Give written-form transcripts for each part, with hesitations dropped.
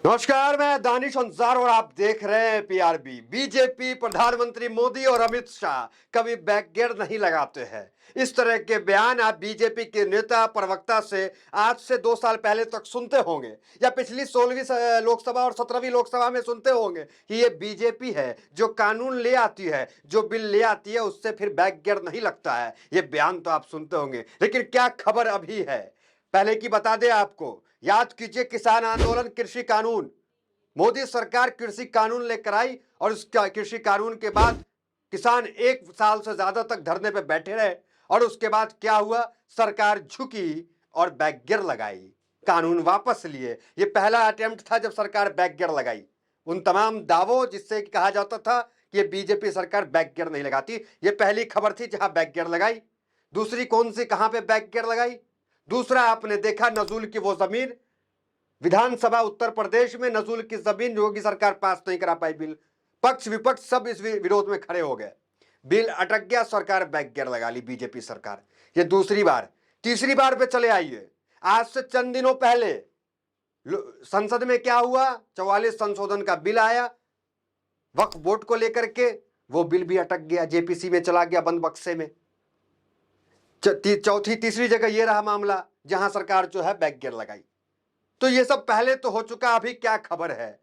नमस्कार, मैं दानिश अंसार और आप देख रहे हैं पीआरबी। बीजेपी, प्रधानमंत्री मोदी और अमित शाह कभी बैकगेयर नहीं लगाते हैं। इस तरह के बयान आप बीजेपी के नेता प्रवक्ता से आज से 2 साल पहले तक सुनते होंगे या पिछली 16वीं लोकसभा और 17वीं लोकसभा में सुनते होंगे कि ये बीजेपी है जो कानून ले आती है, जो बिल ले आती है उससे फिर बैकगेयर नहीं लगता है। ये बयान तो आप सुनते होंगे, लेकिन क्या खबर अभी है पहले की बता दें आपको। याद कीजिए किसान आंदोलन, कृषि कानून। मोदी सरकार कृषि कानून लेकर आई और उस कृषि कानून के बाद किसान 1 साल से ज्यादा तक धरने पे बैठे रहे और उसके बाद क्या हुआ, सरकार झुकी और बैकगियर लगाई, कानून वापस लिए। ये पहला अटेम्प्ट था जब सरकार बैकगियर लगाई। उन तमाम दावों जिससे कहा जाता था कि ये बीजेपी सरकार बैकगियर नहीं लगाती, ये पहली खबर थी जहां बैकगियर लगाई। दूसरी कौन सी, कहां पे बैकगियर लगाई? दूसरा आपने देखा नजूल की वो जमीन, विधानसभा उत्तर प्रदेश में नजूल की जमीन योगी सरकार पास नहीं करा पाई बिल। पक्ष विपक्ष सब इस विरोध में खड़े हो गए, बिल अटक गया, सरकार बैकगियर लगा ली बीजेपी सरकार। ये दूसरी बार। तीसरी बार पे चले आइए, आज से चंद दिनों पहले संसद में क्या हुआ, 44 संशोधन का बिल आया वक्फ बोर्ड को लेकर के, वो बिल भी अटक गया, जेपीसी में चला गया बंद बक्से में। चौथी तीसरी जगह ये रहा मामला जहां सरकार जो है बैकगियर लगाई। तो ये सब पहले तो हो चुका। अभी क्या खबर है?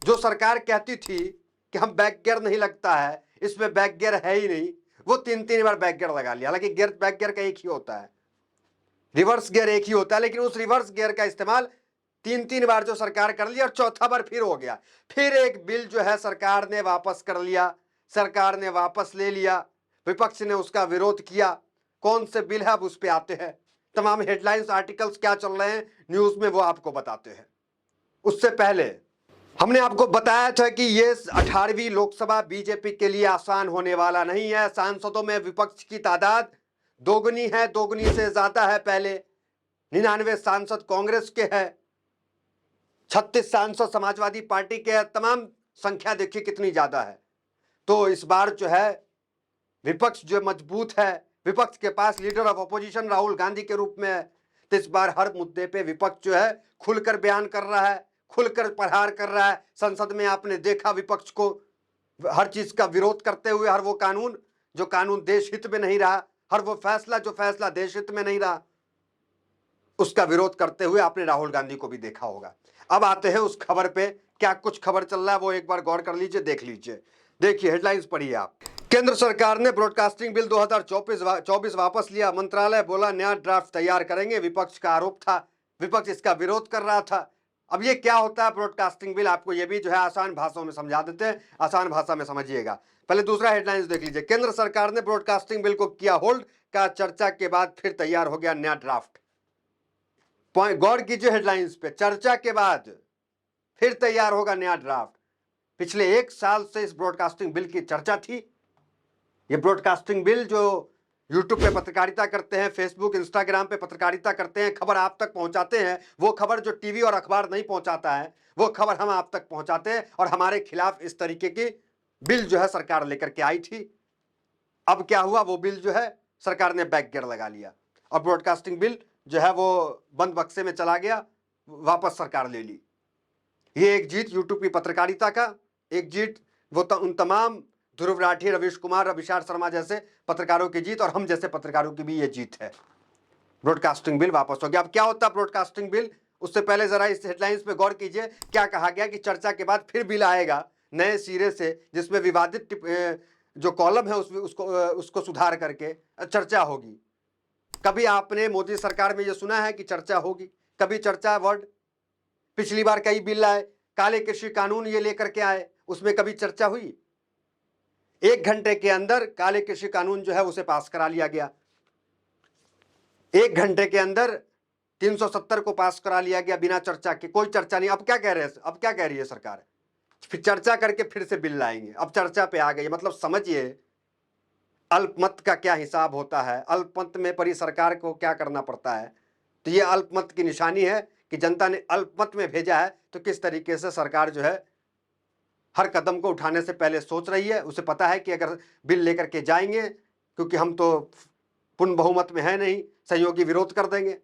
जो सरकार कहती थी कि हम बैकगियर नहीं लगता है, इसमें बैकगियर है ही नहीं, वो 3 बार बैकगियर लगा लिया। हालांकि गियर बैकगियर का एक ही होता है, रिवर्स गियर एक ही होता है, लेकिन उस रिवर्स गियर का इस्तेमाल 3 बार जो सरकार कर लिया और चौथा बार फिर हो गया। फिर एक बिल जो है सरकार ने वापस कर लिया, सरकार ने वापस ले लिया, विपक्ष ने उसका विरोध किया। कौन से बिल है अब उस पर आते हैं। तमाम हेडलाइंस आर्टिकल्स क्या चल रहे हैं न्यूज में वो आपको बताते हैं। उससे पहले हमने आपको बताया था कि ये 18वीं लोकसभा बीजेपी के लिए आसान होने वाला नहीं है। सांसदों में विपक्ष की तादाद दोगुनी है, दोगुनी से ज्यादा है। पहले 99 सांसद कांग्रेस के हैं, 36 सांसद समाजवादी पार्टी के हैं। तमाम संख्या देखिए कितनी ज्यादा है। तो इस बार जो है विपक्ष जो मजबूत है, विपक्ष के पास leader of opposition Rahul Gandhi के रूप में है। तो इस बार हर मुद्दे पे विपक्ष जो है खुलकर बयान कर रहा है, खुलकर प्रहार कर रहा है। संसद में आपने देखा विपक्ष को हर चीज का विरोध करते हुए, हर वो कानून जो कानून देश हित में नहीं रहा, हर वो फैसला जो फैसला देश हित में नहीं रहा, उसका विरोध करते हुए आपने राहुल गांधी को भी देखा होगा। अब आते हैं उस खबर पे, क्या कुछ खबर चल रहा है वो एक बार गौर कर लीजिए, देख लीजिए। देखिए हेडलाइंस पढ़िए आप। केंद्र सरकार ने ब्रॉडकास्टिंग बिल 2024 वापस लिया, मंत्रालय बोला नया ड्राफ्ट तैयार करेंगे। विपक्ष का आरोप था, विपक्ष इसका विरोध कर रहा था। अब ये क्या होता है ब्रॉडकास्टिंग बिल, आपको ये भी जो है आसान भाषा में समझा देते हैं, आसान भाषा में समझिएगा। पहले दूसरा हेडलाइंस देख लीजिए। केंद्र सरकार ने ब्रॉडकास्टिंग बिल को किया होल्ड, का चर्चा के बाद फिर तैयार हो गया नया ड्राफ्ट। गौर कीजिए हेडलाइंस पे, चर्चा के बाद फिर तैयार होगा नया ड्राफ्ट। पिछले 1 साल से इस ब्रॉडकास्टिंग बिल की चर्चा थी। ये ब्रॉडकास्टिंग बिल जो यूट्यूब पे पत्रकारिता करते हैं, फेसबुक इंस्टाग्राम पे पत्रकारिता करते हैं, खबर आप तक पहुंचाते हैं, वो खबर जो टीवी और अखबार नहीं पहुंचाता है वो खबर हम आप तक पहुंचाते हैं। और हमारे खिलाफ इस तरीके की बिल जो है सरकार लेकर के आई थी। अब क्या हुआ, वो बिल जो है सरकार ने बैकगियर लगा लिया और ब्रॉडकास्टिंग बिल जो है वो बंद बक्से में चला गया, वापस सरकार ले ली। ये एक जीत यूट्यूब की पत्रकारिता का, एक जीत वो उन तमाम ध्रुव राठी, रवीश कुमार, अभिषार शर्मा जैसे पत्रकारों की जीत, और हम जैसे पत्रकारों की भी ये जीत है। ब्रॉडकास्टिंग बिल वापस हो गया। अब क्या होता है ब्रॉडकास्टिंग बिल, उससे पहले जरा इस हेडलाइंस पे गौर कीजिए। क्या कहा गया कि चर्चा के बाद फिर बिल आएगा नए सिरे से, जिसमें विवादित जो कॉलम है उसमें उसको सुधार करके चर्चा होगी। कभी आपने मोदी सरकार में ये सुना है कि चर्चा होगी? कभी चर्चा वर्ड? पिछली बार कई बिल आए, काले कृषि कानून ये लेकर के आए, उसमें कभी चर्चा हुई? 1 घंटे के अंदर काले कृषि कानून जो है उसे पास करा लिया गया। 1 घंटे के अंदर 370 को पास करा लिया गया बिना चर्चा के, कोई चर्चा नहीं। अब क्या कह रहे हैं, अब क्या कह रही है सरकार? फिर चर्चा करके फिर से बिल लाएंगे। अब चर्चा पे आ गई, मतलब समझिए अल्पमत का क्या हिसाब होता है, अल्पमत में परी सरकार को क्या करना पड़ता है। तो ये अल्पमत की निशानी है कि जनता ने अल्पमत में भेजा है, तो किस तरीके से सरकार जो है हर कदम को उठाने से पहले सोच रही है। उसे पता है कि अगर बिल लेकर के जाएंगे, क्योंकि हम तो पूर्ण बहुमत में है नहीं, सहयोगी विरोध कर देंगे।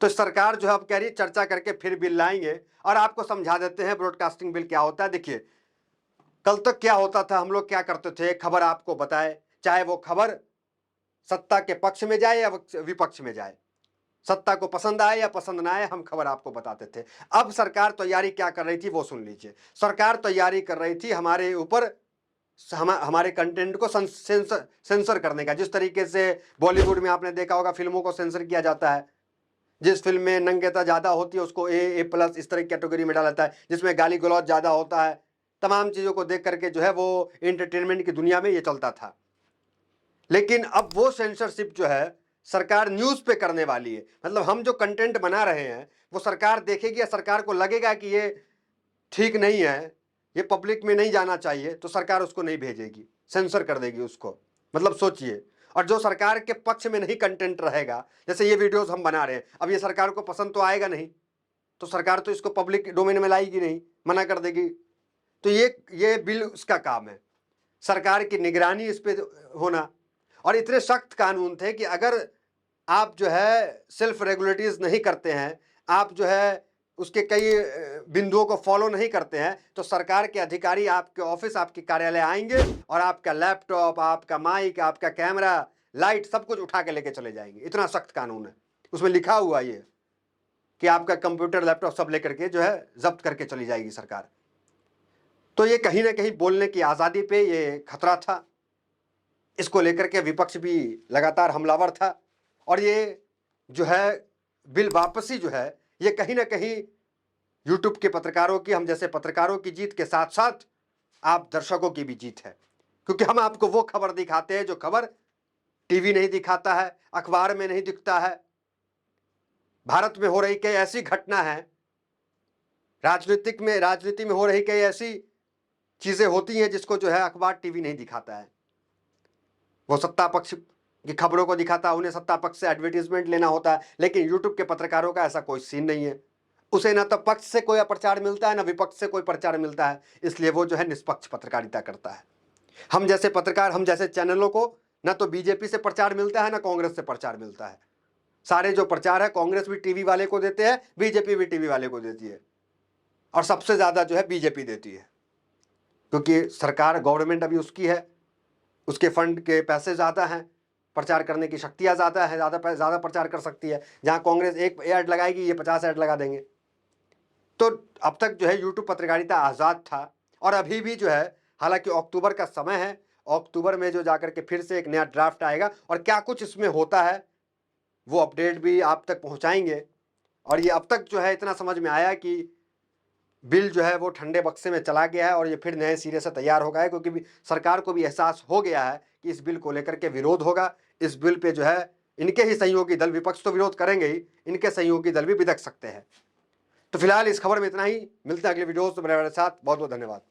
तो सरकार जो है अब कह रही है चर्चा करके फिर बिल लाएंगे और आपको समझा देते हैं ब्रॉडकास्टिंग बिल क्या होता है। देखिए, कल तक क्या होता था, हम लोग क्या करते थे, खबर आपको बताए, चाहे वो खबर सत्ता के पक्ष में जाए या विपक्ष में जाए, सत्ता को पसंद आए या पसंद ना आए, हम खबर आपको बताते थे। अब सरकार तैयारी क्या कर रही थी वो सुन लीजिए। सरकार तैयारी कर रही थी हमारे ऊपर हमारे कंटेंट को सेंसर करने का। जिस तरीके से बॉलीवुड में आपने देखा होगा फिल्मों को सेंसर किया जाता है, जिस फिल्म में नंगेता ज्यादा होती है उसको A+ इस तरह की कैटेगरी में डाला जाता है, जिसमें गाली गलौज ज्यादा होता है, तमाम चीजों को देख करके जो है वो एंटरटेनमेंट की दुनिया में ये चलता था। लेकिन अब वो सेंसरशिप जो है सरकार न्यूज पे करने वाली है। मतलब हम जो कंटेंट बना रहे हैं वो सरकार देखेगी या सरकार को लगेगा कि ये ठीक नहीं है, ये पब्लिक में नहीं जाना चाहिए, तो सरकार उसको नहीं भेजेगी, सेंसर कर देगी उसको। मतलब सोचिए। और जो सरकार के पक्ष में नहीं कंटेंट रहेगा, जैसे ये वीडियोस हम बना रहे हैं, अब ये सरकार को पसंद तो आएगा नहीं, तो सरकार तो इसको पब्लिक डोमेन में लाएगी नहीं, मना कर देगी। तो ये बिल उसका काम है, सरकार की निगरानी इस पे होना। और इतने सख्त कानून थे कि अगर आप जो है सेल्फ रेगुलेटरीज नहीं करते हैं, आप जो है उसके कई बिंदुओं को फॉलो नहीं करते हैं, तो सरकार के अधिकारी आपके ऑफिस, आपके कार्यालय आएंगे और आपका लैपटॉप, आपका माइक, आपका कैमरा, लाइट, सब कुछ उठा के लेके चले जाएंगे। इतना सख्त कानून है, उसमें लिखा हुआ ये कि आपका कंप्यूटर, लैपटॉप सब लेकर के जो है जब्त करके चली जाएगी सरकार। तो ये कहीं ना कहीं बोलने की आज़ादी पे ये खतरा था। इसको लेकर के विपक्ष भी लगातार हमलावर था। और ये जो है बिल वापसी जो है ये कहीं ना कहीं यूट्यूब के पत्रकारों की, हम जैसे पत्रकारों की जीत के साथ साथ आप दर्शकों की भी जीत है। क्योंकि हम आपको वो खबर दिखाते हैं जो खबर टीवी नहीं दिखाता है, अखबार में नहीं दिखता है। भारत में हो रही कई ऐसी घटना है, राजनीति में हो रही कई ऐसी चीजें होती हैं जिसको जो है अखबार, टीवी नहीं दिखाता है। वो सत्ता पक्ष की खबरों को दिखाता है, उन्हें सत्ता पक्ष से एडवर्टीजमेंट लेना होता है। लेकिन यूट्यूब के पत्रकारों का ऐसा कोई सीन नहीं है, उसे ना तो पक्ष से कोई प्रचार मिलता है ना विपक्ष से कोई प्रचार मिलता है, इसलिए वो जो है निष्पक्ष पत्रकारिता करता है। हम जैसे पत्रकार, हम जैसे चैनलों को ना तो बीजेपी से प्रचार मिलता है ना कांग्रेस से प्रचार मिलता है। सारे जो प्रचार है कांग्रेस भी टीवी वाले को देते हैं, बीजेपी भी टीवी वाले को देती है, और सबसे ज्यादा जो है बीजेपी देती है, क्योंकि सरकार, गवर्नमेंट अभी उसकी है, उसके फंड के पैसे ज़्यादा हैं, प्रचार करने की शक्तियाँ ज़्यादा है, ज़्यादा प्रचार कर सकती है। जहाँ कांग्रेस एक ऐड लगाएगी, ये 50 ऐड लगा देंगे। तो अब तक जो है यूट्यूब पत्रकारिता आज़ाद था, और अभी भी जो है, हालांकि अक्टूबर का समय है, अक्टूबर में जो जाकर के फिर से एक नया ड्राफ्ट आएगा और क्या कुछ इसमें होता है वो अपडेट भी आप तक पहुँचाएंगे। और ये अब तक जो है इतना समझ में आया कि बिल जो है वो ठंडे बक्से में चला गया है और ये फिर नए सिरे से तैयार हो गया है, क्योंकि सरकार को भी एहसास हो गया है कि इस बिल को लेकर के विरोध होगा। इस बिल पे जो है इनके ही सहयोगी दल, विपक्ष तो विरोध करेंगे ही, इनके सहयोगी दल भी बिदक सकते हैं। तो फिलहाल इस खबर में इतना ही, मिलते हैं अगले वीडियो में मेरे साथ। बहुत बहुत धन्यवाद।